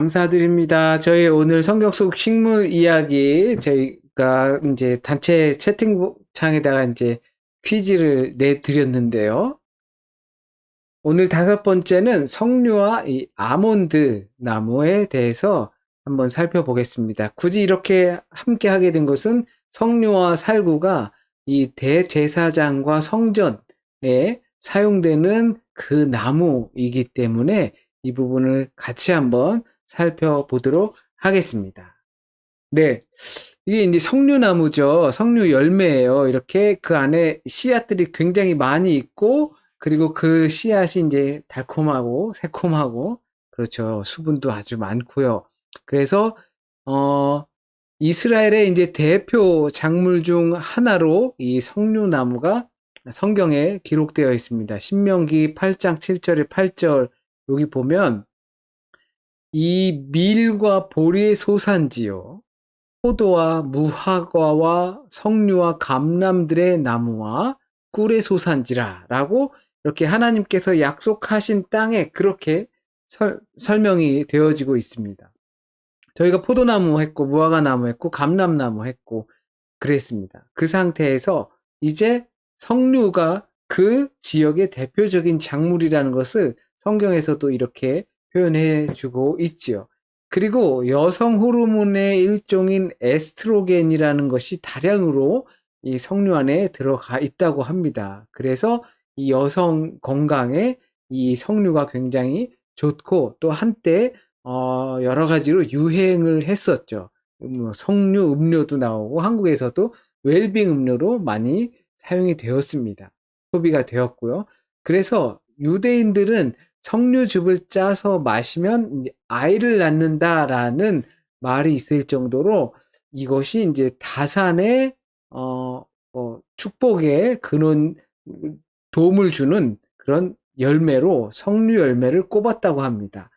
감사드립니다. 저희 오늘 성경 속 식물 이야기 저희가 이제 단체 채팅창에다가 이제 퀴즈를 내드렸는데요. 오늘 다섯 번째는 석류와 이 아몬드 나무에 대해서 한번 살펴보겠습니다. 굳이 이렇게 함께 하게 된 것은 석류와 살구가 이 대제사장과 성전에 사용되는 그 나무이기 때문에 이 부분을 같이 한번 살펴보도록 하겠습니다. 네. 이게 이제 석류나무죠. 석류 열매예요. 이렇게 그 안에 씨앗들이 굉장히 많이 있고, 그리고 그 씨앗이 이제 달콤하고 새콤하고, 그렇죠. 수분도 아주 많고요. 그래서 어 이스라엘의 이제 대표 작물 중 하나로 이 석류나무가 성경에 기록되어 있습니다. 신명기 8장 7절에 8절 여기 보면 이 밀과 보리의 소산지요. 포도와 무화과와 석류와 감람들의 나무와 꿀의 소산지라 라고 이렇게 하나님께서 약속하신 땅에 그렇게 설명이 되어지고 있습니다. 저희가 포도나무 했고 무화과나무 했고 감람나무 했고 그랬습니다. 그 상태에서 이제 석류가 그 지역의 대표적인 작물이라는 것을 성경에서도 이렇게 표현해 주고 있지요. 그리고 여성 호르몬의 일종인 에스트로겐이라는 것이 다량으로 이 석류 안에 들어가 있다고 합니다. 그래서 이 여성 건강에 이 석류가 굉장히 좋고 또 한때 여러 가지로 유행을 했었죠. 석류 음료도 나오고 한국에서도 웰빙 음료로 많이 사용이 되었습니다. 소비가 되었고요. 그래서 유대인들은 석류즙을 짜서 마시면 아이를 낳는다라는 말이 있을 정도로 이것이 이제 다산의 축복의 근원 도움을 주는 그런 열매로 석류 열매를 꼽았다고 합니다.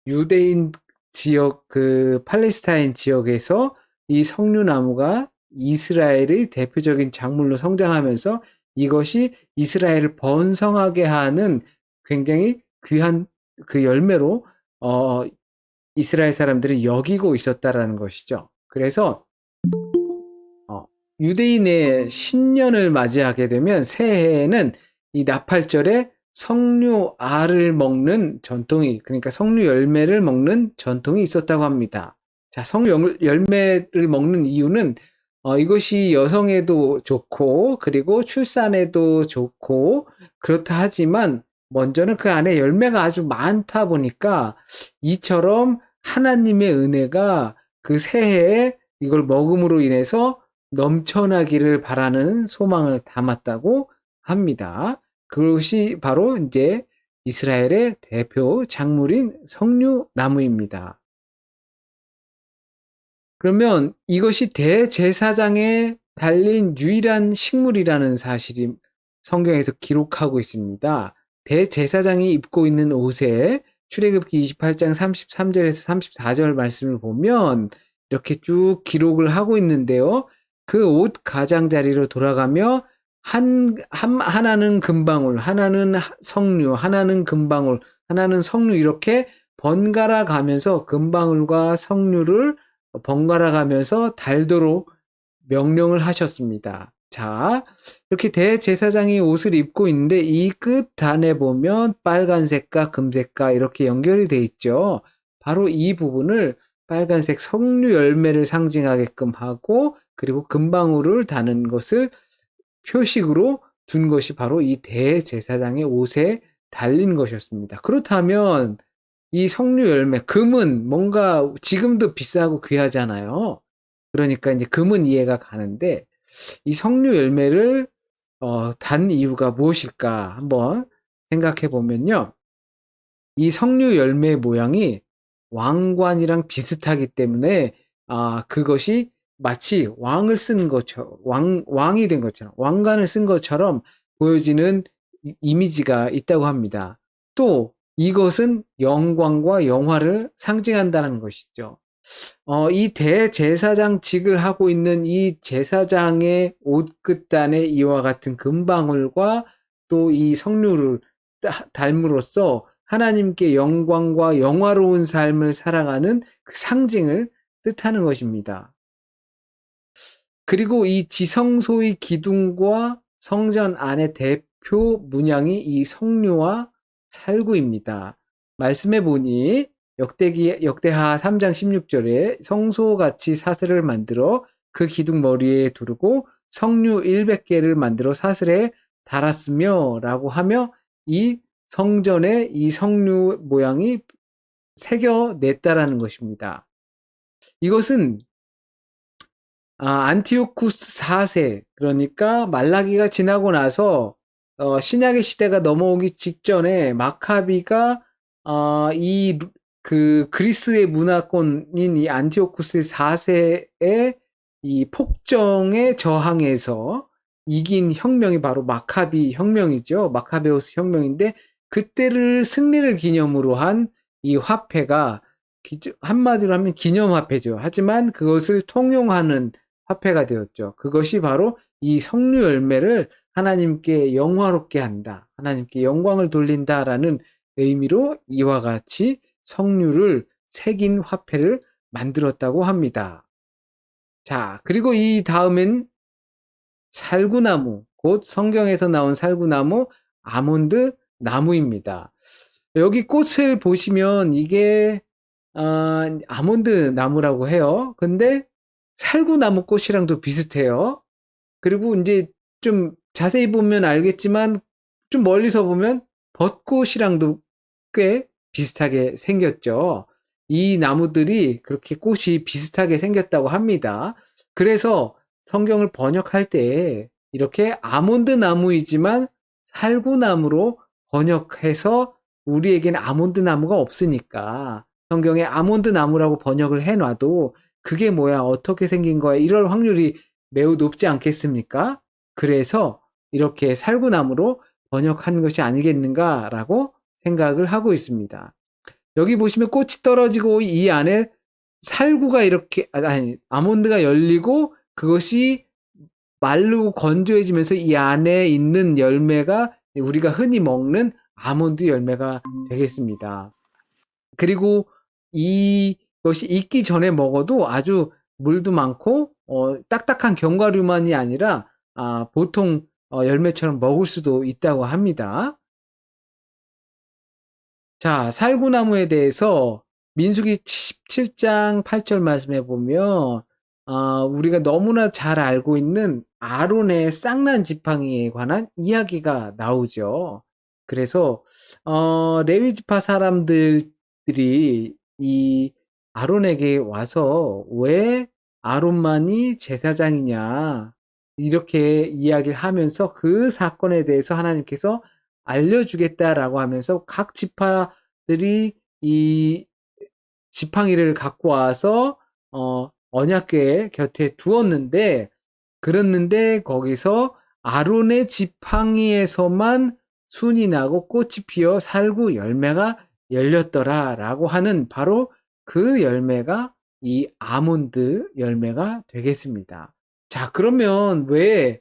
유대인 지역 그 팔레스타인 지역에서 이 석류나무가 이스라엘의 대표적인 작물로 성장하면서 이것이 이스라엘을 번성하게 하는 굉장히 귀한 그 열매로 이스라엘 사람들이 여기고 있었다라는 것이죠. 그래서 어, 유대인의 신년을 맞이하게 되면 새해에는 이 나팔절에 석류알을 먹는 전통이, 그러니까 석류 열매를 먹는 전통이 있었다고 합니다. 자, 석류 열매를 먹는 이유는 이것이 여성에도 좋고, 그리고 출산에도 좋고, 그렇다 하지만, 먼저는 그 안에 열매가 아주 많다 보니까, 이처럼 하나님의 은혜가 그 새해에 이걸 먹음으로 인해서 넘쳐나기를 바라는 소망을 담았다고 합니다. 그것이 바로 이제 이스라엘의 대표 작물인 석류나무입니다. 그러면 이것이 대제사장에 달린 유일한 식물이라는 사실이 성경에서 기록하고 있습니다. 대제사장이 입고 있는 옷에 출애굽기 28장 33절에서 34절 말씀을 보면 이렇게 쭉 기록을 하고 있는데요. 그 옷 가장자리로 돌아가며 하나는 금방울, 하나는 석류, 하나는 금방울, 하나는 석류 이렇게 번갈아 가면서 금방울과 석류를 번갈아 가면서 달도록 명령을 하셨습니다. 자, 이렇게 대제사장이 옷을 입고 있는데 이 끝단에 보면 빨간색과 금색과 이렇게 연결이 돼 있죠. 바로 이 부분을 빨간색 석류 열매를 상징하게끔 하고 그리고 금방울을 다는 것을 표식으로 둔 것이 바로 이 대제사장의 옷에 달린 것이었습니다. 그렇다면 이 석류 열매, 금은 뭔가 지금도 비싸고 귀하잖아요. 그러니까 이제 금은 이해가 가는데 이 석류 열매를 단 이유가 무엇일까 한번 생각해 보면요. 이 석류 열매 모양이 왕관이랑 비슷하기 때문에 그것이 마치 왕을 쓴 것처럼 왕이 된 것처럼 왕관을 쓴 것처럼 보여지는 이미지가 있다고 합니다. 또 이것은 영광과 영화를 상징한다는 것이죠. 이 대제사장직을 하고 있는 이 제사장의 옷 끝단에 이와 같은 금방울과 또 이 석류를 닮으로써 하나님께 영광과 영화로운 삶을 살아가는 그 상징을 뜻하는 것입니다. 그리고 이 지성소의 기둥과 성전 안의 대표 문양이 이 성류와 살구입니다. 말씀해 보니 역대하 3장 16절에 성소같이 사슬을 만들어 그 기둥 머리에 두르고 성류 100개를 만들어 사슬에 달았으며 라고 하며 이 성전에 이 성류 모양이 새겨냈다라는 것입니다. 이것은 안티오쿠스 4세, 그러니까 말라기가 지나고 나서 신약의 시대가 넘어오기 직전에 마카비가 그 그리스의 문화권인 이 안티오쿠스 4세의 이 폭정에 저항해서 이긴 혁명이 바로 마카비 혁명이죠. 마카베우스 혁명인데 그때를 승리를 기념으로 한 이 화폐가 한마디로 하면 기념화폐죠. 하지만 그것을 통용하는 화폐가 되었죠. 그것이 바로 이 성류 열매를 하나님께 영화롭게 한다. 하나님께 영광을 돌린다라는 의미로 이와 같이 성류를 새긴 화폐를 만들었다고 합니다. 자, 그리고 이 다음엔 살구나무, 곧 성경에서 나온 살구나무, 아몬드 나무입니다. 여기 꽃을 보시면 이게 아몬드 나무라고 해요. 근데 살구나무 꽃이랑도 비슷해요. 그리고 이제 좀 자세히 보면 알겠지만 좀 멀리서 보면 벚꽃이랑도 꽤 비슷하게 생겼죠. 이 나무들이 그렇게 꽃이 비슷하게 생겼다고 합니다. 그래서 성경을 번역할 때 이렇게 아몬드 나무이지만 살구나무로 번역해서 우리에게는 아몬드 나무가 없으니까 성경에 아몬드 나무라고 번역을 해놔도 그게 뭐야, 어떻게 생긴 거야, 이럴 확률이 매우 높지 않겠습니까? 그래서 이렇게 살구나무로 번역한 것이 아니겠는가라고 생각을 하고 있습니다. 여기 보시면 꽃이 떨어지고 이 안에 살구가 이렇게, 아몬드가 열리고 그것이 마르고 건조해지면서 이 안에 있는 열매가 우리가 흔히 먹는 아몬드 열매가 되겠습니다. 그리고 이것이 익기 전에 먹어도 아주 물도 많고 딱딱한 견과류만이 아니라 보통 열매처럼 먹을 수도 있다고 합니다. 자, 살구나무에 대해서 민수기 17장 8절 말씀해 보면 우리가 너무나 잘 알고 있는 아론의 쌍난 지팡이에 관한 이야기가 나오죠. 그래서 레위 지파 사람들이 이 아론에게 와서 왜 아론만이 제사장이냐 이렇게 이야기를 하면서 그 사건에 대해서 하나님께서 알려주겠다라고 하면서 각 지파들이 이 지팡이를 갖고 와서 언약궤 곁에 두었는데, 그랬는데 거기서 아론의 지팡이에서만 순이 나고 꽃이 피어 살구 열매가 열렸더라라고 하는 바로 그 열매가 이 아몬드 열매가 되겠습니다. 자, 그러면 왜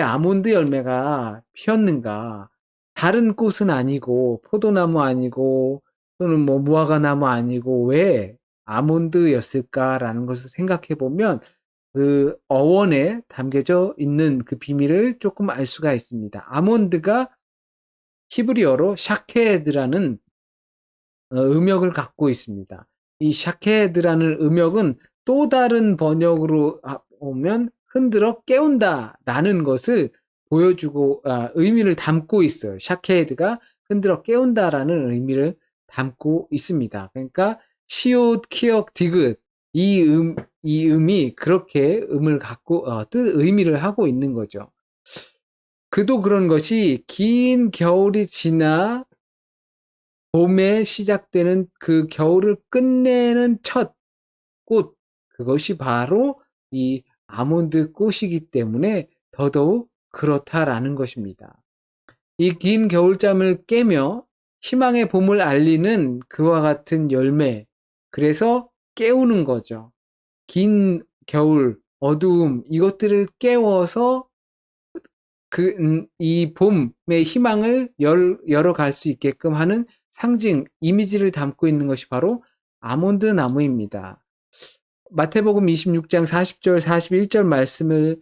아몬드 열매가 피었는가? 다른 꽃은 아니고 포도나무 아니고 또는 뭐 무화과나무 아니고 왜 아몬드였을까라는 것을 생각해 보면 그 어원에 담겨져 있는 그 비밀을 조금 알 수가 있습니다. 아몬드가 히브리어로 샤케드라는 음역을 갖고 있습니다. 이 샤케드라는 음역은 또 다른 번역으로 보면 흔들어 깨운다라는 것을 보여주고 의미를 담고 있어요. 샤케드가 흔들어 깨운다라는 의미를 담고 있습니다. 그러니까 시옷, 키역, 디귿 이 음이 그렇게 음을 갖고 의미를 하고 있는 거죠. 그도 그런 것이 긴 겨울이 지나 봄에 시작되는 그 겨울을 끝내는 첫 꽃, 그것이 바로 이 아몬드 꽃이기 때문에 더더욱 그렇다라는 것입니다. 이 긴 겨울잠을 깨며 희망의 봄을 알리는 그와 같은 열매, 그래서 깨우는 거죠. 긴 겨울, 어두움, 이것들을 깨워서 이 봄의 희망을 열어갈 수 있게끔 하는 상징, 이미지를 담고 있는 것이 바로 아몬드 나무입니다. 마태복음 26장 40절, 41절 말씀을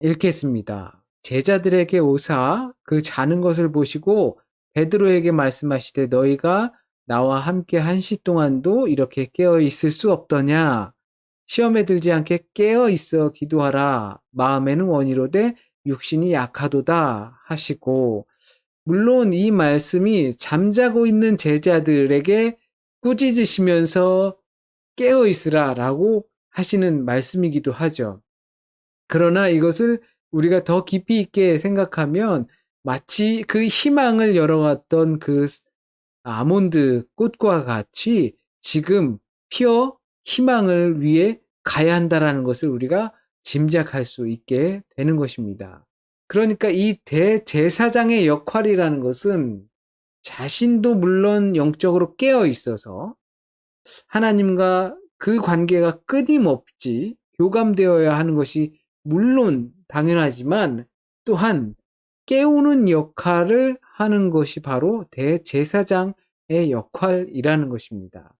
읽겠습니다. 제자들에게 오사 그 자는 것을 보시고 베드로에게 말씀하시되 너희가 나와 함께 1시 동안도 이렇게 깨어 있을 수 없더냐? 시험에 들지 않게 깨어 있어 기도하라. 마음에는 원이로되 육신이 약하도다 하시고, 물론 이 말씀이 잠자고 있는 제자들에게 꾸짖으시면서 깨어 있으라라고 하시는 말씀이기도 하죠. 그러나 이것을 우리가 더 깊이 있게 생각하면 마치 그 희망을 열어왔던 그 아몬드 꽃과 같이 지금 피어 희망을 위해 가야 한다라는 것을 우리가 짐작할 수 있게 되는 것입니다. 그러니까 이 대제사장의 역할이라는 것은 자신도 물론 영적으로 깨어 있어서 하나님과 그 관계가 끊임없이 교감되어야 하는 것이 물론 당연하지만 또한 깨우는 역할을 하는 것이 바로 대제사장의 역할이라는 것입니다.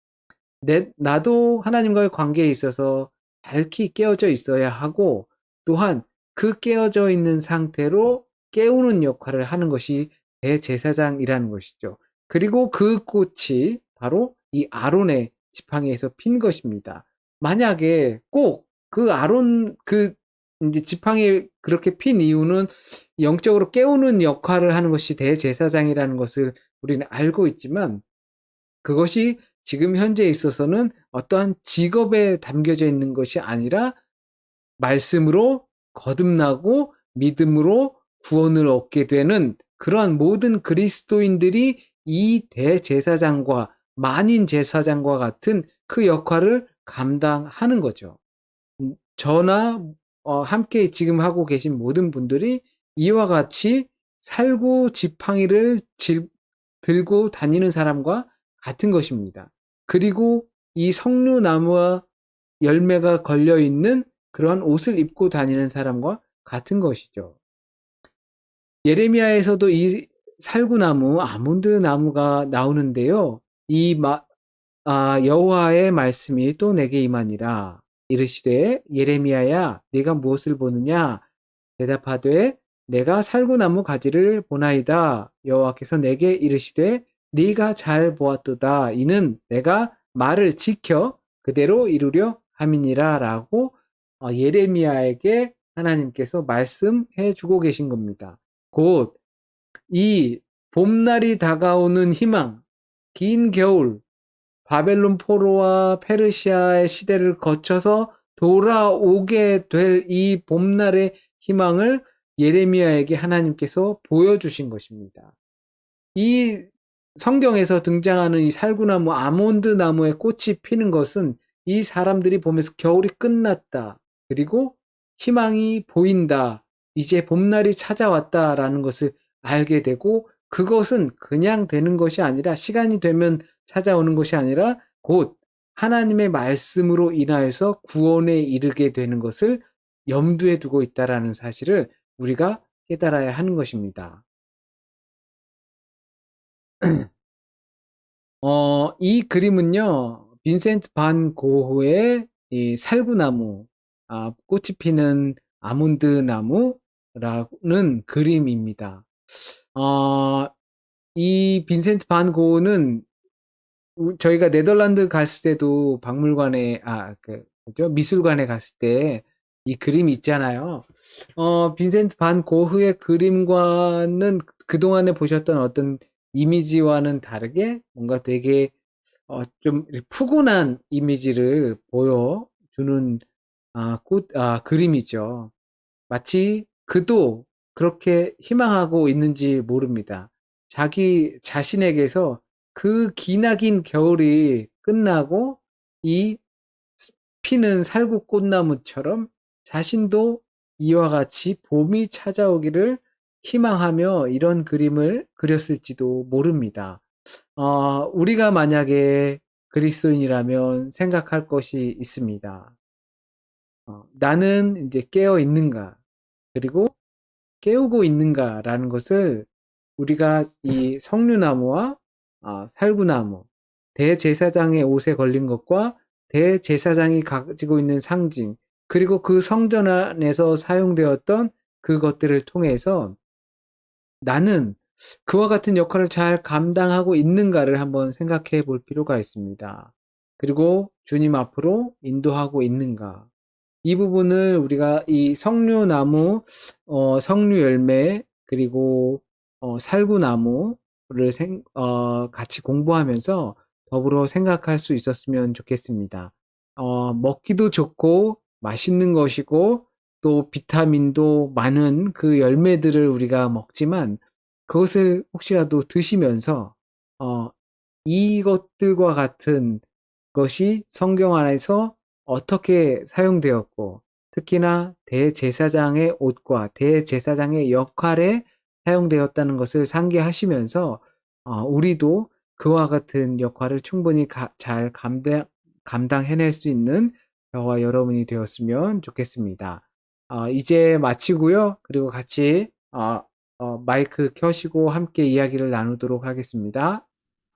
나도 하나님과의 관계에 있어서 밝히 깨어져 있어야 하고 또한 그 깨어져 있는 상태로 깨우는 역할을 하는 것이 대제사장이라는 것이죠. 그리고 그 꽃이 바로 이 아론의 지팡이에서 핀 것입니다. 만약에 꼭 그 아론 이제 지팡이 그렇게 핀 이유는 영적으로 깨우는 역할을 하는 것이 대제사장이라는 것을 우리는 알고 있지만 그것이 지금 현재에 있어서는 어떠한 직업에 담겨져 있는 것이 아니라 말씀으로 거듭나고 믿음으로 구원을 얻게 되는 그러한 모든 그리스도인들이 이 대제사장과 만인 제사장과 같은 그 역할을 감당하는 거죠. 저나 함께 지금 하고 계신 모든 분들이 이와 같이 살구 지팡이를 들고 다니는 사람과 같은 것입니다. 그리고 이 석류나무와 열매가 걸려 있는 그러한 옷을 입고 다니는 사람과 같은 것이죠. 예레미야에서도 이 살구나무, 아몬드 나무가 나오는데요. 여호와의 말씀이 또 내게 임하니라. 이르시되 예레미야야 네가 무엇을 보느냐? 대답하되 내가 살구나무 가지를 보나이다. 여호와께서 내게 이르시되 네가 잘 보았도다. 이는 내가 말을 지켜 그대로 이루려 함이니라 라고 예레미야에게 하나님께서 말씀해 주고 계신 겁니다. 곧 이 봄날이 다가오는 희망, 긴 겨울, 바벨론 포로와 페르시아의 시대를 거쳐서 돌아오게 될 이 봄날의 희망을 예레미야에게 하나님께서 보여주신 것입니다. 이 성경에서 등장하는 이 살구나무, 아몬드 나무의 꽃이 피는 것은 이 사람들이 보면서 겨울이 끝났다. 그리고 희망이 보인다. 이제 봄날이 찾아왔다라는 것을 알게 되고 그것은 그냥 되는 것이 아니라 시간이 되면 찾아오는 것이 아니라 곧 하나님의 말씀으로 인하여서 구원에 이르게 되는 것을 염두에 두고 있다라는 사실을 우리가 깨달아야 하는 것입니다. 이 그림은요, 빈센트 반 고흐의 이 살구나무, 꽃이 피는 아몬드 나무라는 그림입니다. 이 빈센트 반 고흐는 저희가 네덜란드 갔을 때도 박물관에, 뭐죠? 미술관에 갔을 때 이 그림이 있잖아요. 빈센트 반 고흐의 그림과는 그동안에 보셨던 어떤 이미지와는 다르게 뭔가 되게 좀 푸근한 이미지를 보여주는 그림이죠. 마치 그도 그렇게 희망하고 있는지 모릅니다. 자기 자신에게서 그 기나긴 겨울이 끝나고 이 피는 살구꽃나무처럼 자신도 이와 같이 봄이 찾아오기를 희망하며 이런 그림을 그렸을지도 모릅니다. 우리가 만약에 그리스도인이라면 생각할 것이 있습니다. 나는 이제 깨어 있는가? 그리고 깨우고 있는가라는 것을 우리가 이 석류나무와 살구나무, 대제사장의 옷에 걸린 것과 대제사장이 가지고 있는 상징, 그리고 그 성전 안에서 사용되었던 그것들을 통해서 나는 그와 같은 역할을 잘 감당하고 있는가를 한번 생각해 볼 필요가 있습니다. 그리고 주님 앞으로 인도하고 있는가. 이 부분을 우리가 이 석류나무, 석류 열매, 그리고 살구나무를 같이 공부하면서 더불어 생각할 수 있었으면 좋겠습니다. 먹기도 좋고 맛있는 것이고 또 비타민도 많은 그 열매들을 우리가 먹지만 그것을 혹시라도 드시면서 어, 이것들과 같은 것이 성경 안에서 어떻게 사용되었고 특히나 대제사장의 옷과 대제사장의 역할에 사용되었다는 것을 상기하시면서 우리도 그와 같은 역할을 충분히 잘 감당해낼 수 있는 저와 여러분이 되었으면 좋겠습니다. 이제 마치고요. 그리고 같이 마이크 켜시고 함께 이야기를 나누도록 하겠습니다.